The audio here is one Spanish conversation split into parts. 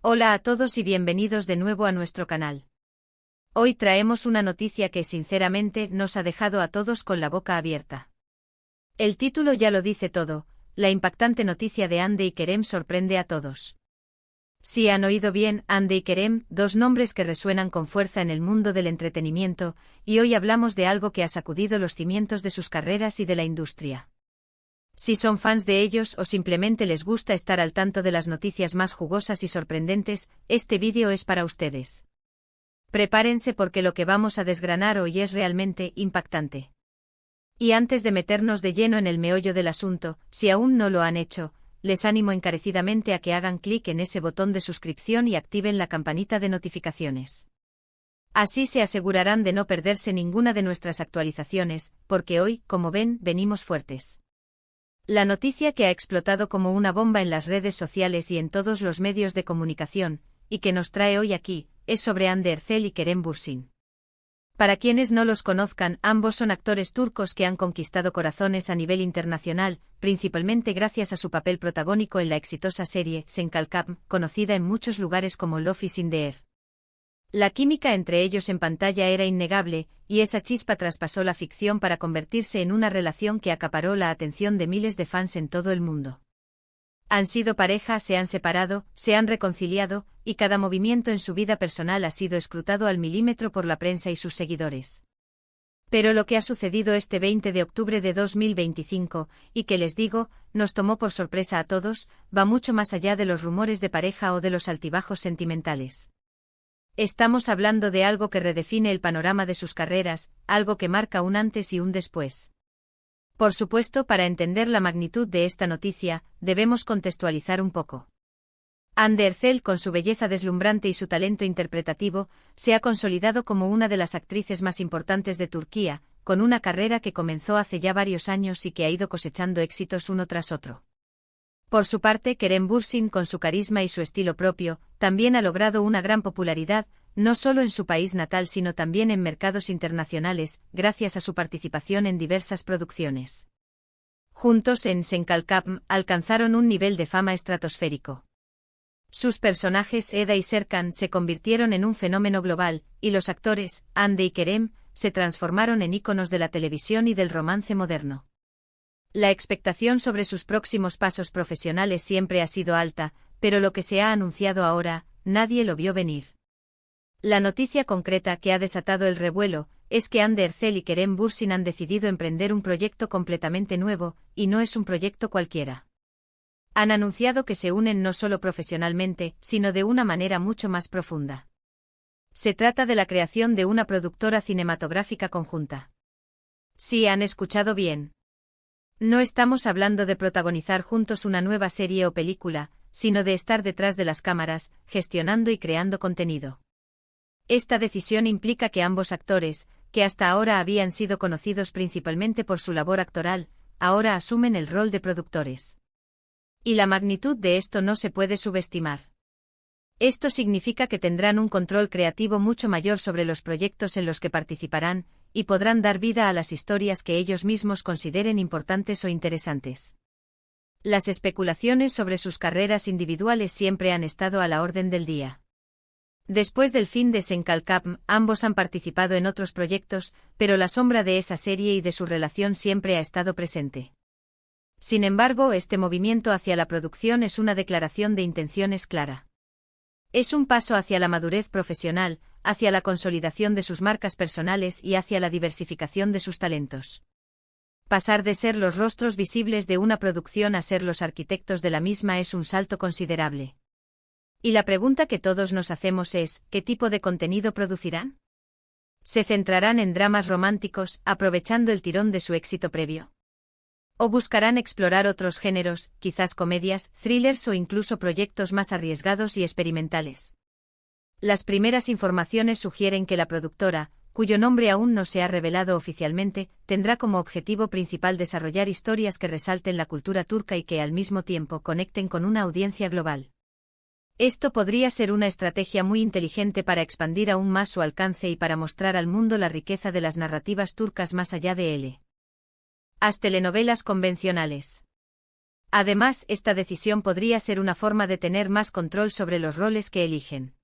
Hola a todos y bienvenidos de nuevo a nuestro canal. Hoy traemos una noticia que sinceramente nos ha dejado a todos con la boca abierta. El título ya lo dice todo, la impactante noticia de Hande y Kerem sorprende a todos. Si han oído bien, Hande y Kerem, dos nombres que resuenan con fuerza en el mundo del entretenimiento, y hoy hablamos de algo que ha sacudido los cimientos de sus carreras y de la industria. Si son fans de ellos o simplemente les gusta estar al tanto de las noticias más jugosas y sorprendentes, este vídeo es para ustedes. Prepárense porque lo que vamos a desgranar hoy es realmente impactante. Y antes de meternos de lleno en el meollo del asunto, si aún no lo han hecho, les animo encarecidamente a que hagan clic en ese botón de suscripción y activen la campanita de notificaciones. Así se asegurarán de no perderse ninguna de nuestras actualizaciones, porque hoy, como ven, venimos fuertes. La noticia que ha explotado como una bomba en las redes sociales y en todos los medios de comunicación, y que nos trae hoy aquí, es sobre Hande Erçel y Kerem Bürsin. Para quienes no los conozcan, ambos son actores turcos que han conquistado corazones a nivel internacional, principalmente gracias a su papel protagónico en la exitosa serie Sen Kalkam, conocida en muchos lugares como Love is in the Air. La química entre ellos en pantalla era innegable, y esa chispa traspasó la ficción para convertirse en una relación que acaparó la atención de miles de fans en todo el mundo. Han sido pareja, se han separado, se han reconciliado, y cada movimiento en su vida personal ha sido escrutado al milímetro por la prensa y sus seguidores. Pero lo que ha sucedido este 20 de octubre de 2025, y que les digo, nos tomó por sorpresa a todos, va mucho más allá de los rumores de pareja o de los altibajos sentimentales. Estamos hablando de algo que redefine el panorama de sus carreras, algo que marca un antes y un después. Por supuesto, para entender la magnitud de esta noticia, debemos contextualizar un poco. Hande Erçel, con su belleza deslumbrante y su talento interpretativo, se ha consolidado como una de las actrices más importantes de Turquía, con una carrera que comenzó hace ya varios años y que ha ido cosechando éxitos uno tras otro. Por su parte, Kerem Bürsin, con su carisma y su estilo propio, también ha logrado una gran popularidad, no solo en su país natal sino también en mercados internacionales, gracias a su participación en diversas producciones. Juntos en Sen Kalkam alcanzaron un nivel de fama estratosférico. Sus personajes Eda y Serkan se convirtieron en un fenómeno global, y los actores, Hande y Kerem, se transformaron en íconos de la televisión y del romance moderno. La expectación sobre sus próximos pasos profesionales siempre ha sido alta, pero lo que se ha anunciado ahora, nadie lo vio venir. La noticia concreta que ha desatado el revuelo es que Hande Erçel y Kerem Bürsin han decidido emprender un proyecto completamente nuevo, y no es un proyecto cualquiera. Han anunciado que se unen no solo profesionalmente, sino de una manera mucho más profunda. Se trata de la creación de una productora cinematográfica conjunta. Sí, han escuchado bien. No estamos hablando de protagonizar juntos una nueva serie o película, sino de estar detrás de las cámaras, gestionando y creando contenido. Esta decisión implica que ambos actores, que hasta ahora habían sido conocidos principalmente por su labor actoral, ahora asumen el rol de productores. Y la magnitud de esto no se puede subestimar. Esto significa que tendrán un control creativo mucho mayor sobre los proyectos en los que participarán, y podrán dar vida a las historias que ellos mismos consideren importantes o interesantes. Las especulaciones sobre sus carreras individuales siempre han estado a la orden del día. Después del fin de Sen Kalkam, ambos han participado en otros proyectos, pero la sombra de esa serie y de su relación siempre ha estado presente. Sin embargo, este movimiento hacia la producción es una declaración de intenciones clara. Es un paso hacia la madurez profesional, hacia la consolidación de sus marcas personales y hacia la diversificación de sus talentos. Pasar de ser los rostros visibles de una producción a ser los arquitectos de la misma es un salto considerable. Y la pregunta que todos nos hacemos es, ¿qué tipo de contenido producirán? ¿Se centrarán en dramas románticos, aprovechando el tirón de su éxito previo? ¿O buscarán explorar otros géneros, quizás comedias, thrillers o incluso proyectos más arriesgados y experimentales? Las primeras informaciones sugieren que la productora, cuyo nombre aún no se ha revelado oficialmente, tendrá como objetivo principal desarrollar historias que resalten la cultura turca y que al mismo tiempo conecten con una audiencia global. Esto podría ser una estrategia muy inteligente para expandir aún más su alcance y para mostrar al mundo la riqueza de las narrativas turcas más allá de él. Haz telenovelas convencionales. Además, esta decisión podría ser una forma de tener más control sobre los roles que eligen.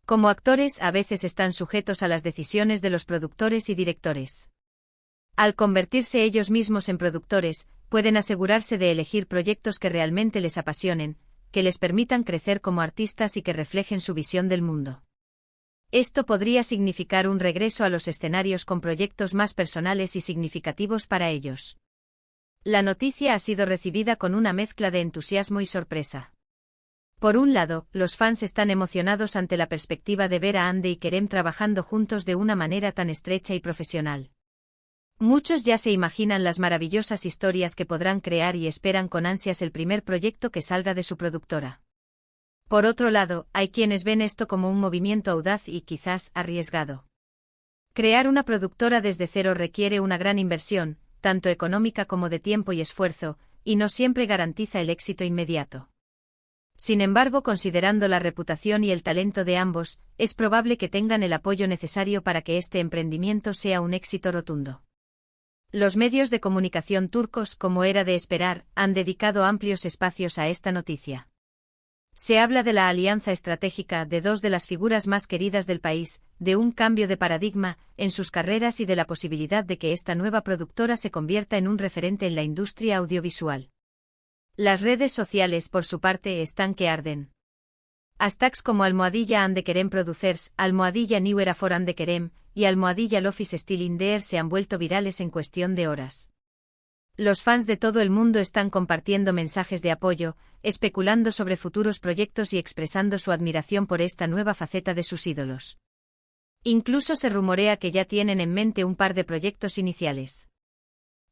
Como actores, a veces están sujetos a las decisiones de los productores y directores. Al convertirse ellos mismos en productores, pueden asegurarse de elegir proyectos que realmente les apasionen, que les permitan crecer como artistas y que reflejen su visión del mundo. Esto podría significar un regreso a los escenarios con proyectos más personales y significativos para ellos. La noticia ha sido recibida con una mezcla de entusiasmo y sorpresa. Por un lado, los fans están emocionados ante la perspectiva de ver a Ande y Kerem trabajando juntos de una manera tan estrecha y profesional. Muchos ya se imaginan las maravillosas historias que podrán crear y esperan con ansias el primer proyecto que salga de su productora. Por otro lado, hay quienes ven esto como un movimiento audaz y quizás arriesgado. Crear una productora desde cero requiere una gran inversión, tanto económica como de tiempo y esfuerzo, y no siempre garantiza el éxito inmediato. Sin embargo, considerando la reputación y el talento de ambos, es probable que tengan el apoyo necesario para que este emprendimiento sea un éxito rotundo. Los medios de comunicación turcos, como era de esperar, han dedicado amplios espacios a esta noticia. Se habla de la alianza estratégica de dos de las figuras más queridas del país, de un cambio de paradigma en sus carreras y de la posibilidad de que esta nueva productora se convierta en un referente en la industria audiovisual. Las redes sociales, por su parte, están que arden. Hashtags como @Ande Kerem Producers, @New Era for Ande Kerem y @Love is Still in the Air se han vuelto virales en cuestión de horas. Los fans de todo el mundo están compartiendo mensajes de apoyo, especulando sobre futuros proyectos y expresando su admiración por esta nueva faceta de sus ídolos. Incluso se rumorea que ya tienen en mente un par de proyectos iniciales.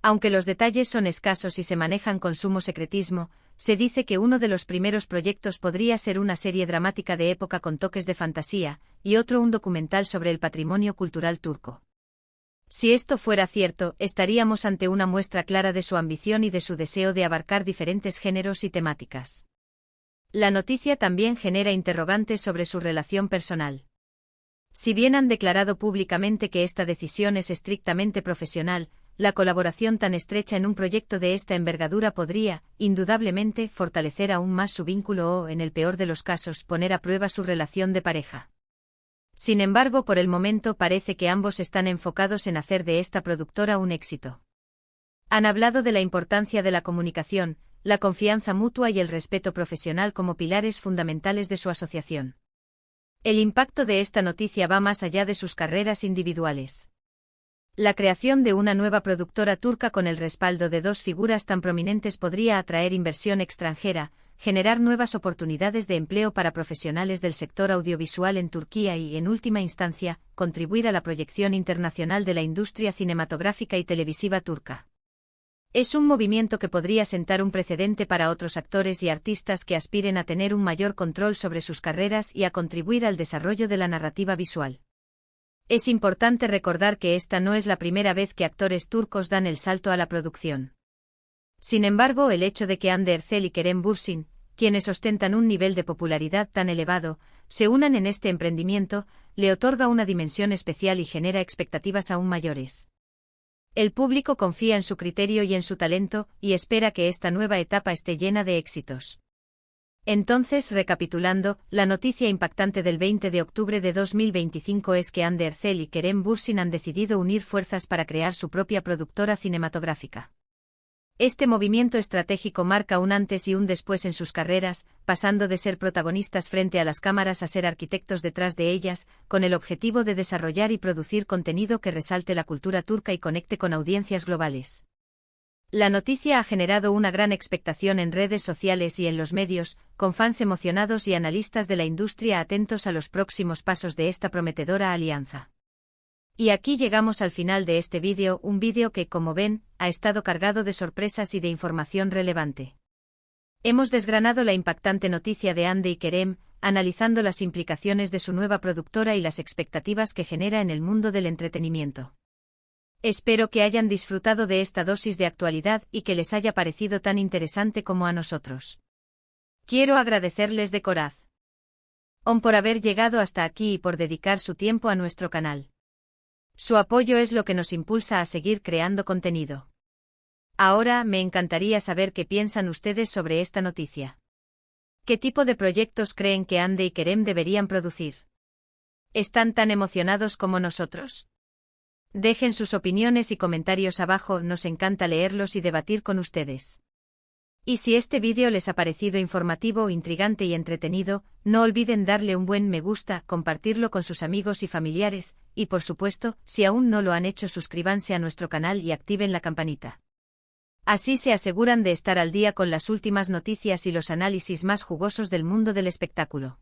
Aunque los detalles son escasos y se manejan con sumo secretismo, se dice que uno de los primeros proyectos podría ser una serie dramática de época con toques de fantasía, y otro un documental sobre el patrimonio cultural turco. Si esto fuera cierto, estaríamos ante una muestra clara de su ambición y de su deseo de abarcar diferentes géneros y temáticas. La noticia también genera interrogantes sobre su relación personal. Si bien han declarado públicamente que esta decisión es estrictamente profesional, la colaboración tan estrecha en un proyecto de esta envergadura podría, indudablemente, fortalecer aún más su vínculo o, en el peor de los casos, poner a prueba su relación de pareja. Sin embargo, por el momento parece que ambos están enfocados en hacer de esta productora un éxito. Han hablado de la importancia de la comunicación, la confianza mutua y el respeto profesional como pilares fundamentales de su asociación. El impacto de esta noticia va más allá de sus carreras individuales. La creación de una nueva productora turca con el respaldo de dos figuras tan prominentes podría atraer inversión extranjera, generar nuevas oportunidades de empleo para profesionales del sector audiovisual en Turquía y, en última instancia, contribuir a la proyección internacional de la industria cinematográfica y televisiva turca. Es un movimiento que podría sentar un precedente para otros actores y artistas que aspiren a tener un mayor control sobre sus carreras y a contribuir al desarrollo de la narrativa visual. Es importante recordar que esta no es la primera vez que actores turcos dan el salto a la producción. Sin embargo, el hecho de que Hande Erçel y Kerem Bürsin, quienes ostentan un nivel de popularidad tan elevado, se unan en este emprendimiento, le otorga una dimensión especial y genera expectativas aún mayores. El público confía en su criterio y en su talento, y espera que esta nueva etapa esté llena de éxitos. Entonces, recapitulando, la noticia impactante del 20 de octubre de 2025 es que Hande Erçel y Kerem Bürsin han decidido unir fuerzas para crear su propia productora cinematográfica. Este movimiento estratégico marca un antes y un después en sus carreras, pasando de ser protagonistas frente a las cámaras a ser arquitectos detrás de ellas, con el objetivo de desarrollar y producir contenido que resalte la cultura turca y conecte con audiencias globales. La noticia ha generado una gran expectación en redes sociales y en los medios, con fans emocionados y analistas de la industria atentos a los próximos pasos de esta prometedora alianza. Y aquí llegamos al final de este vídeo, un vídeo que, como ven, ha estado cargado de sorpresas y de información relevante. Hemos desgranado la impactante noticia de Hande y Kerem, analizando las implicaciones de su nueva productora y las expectativas que genera en el mundo del entretenimiento. Espero que hayan disfrutado de esta dosis de actualidad y que les haya parecido tan interesante como a nosotros. Quiero agradecerles de corazón por haber llegado hasta aquí y por dedicar su tiempo a nuestro canal. Su apoyo es lo que nos impulsa a seguir creando contenido. Ahora me encantaría saber qué piensan ustedes sobre esta noticia. ¿Qué tipo de proyectos creen que Ande y Kerem deberían producir? ¿Están tan emocionados como nosotros? Dejen sus opiniones y comentarios abajo, nos encanta leerlos y debatir con ustedes. Y si este vídeo les ha parecido informativo, intrigante y entretenido, no olviden darle un buen me gusta, compartirlo con sus amigos y familiares, y por supuesto, si aún no lo han hecho, suscríbanse a nuestro canal y activen la campanita. Así se aseguran de estar al día con las últimas noticias y los análisis más jugosos del mundo del espectáculo.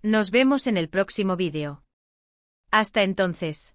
Nos vemos en el próximo vídeo. Hasta entonces.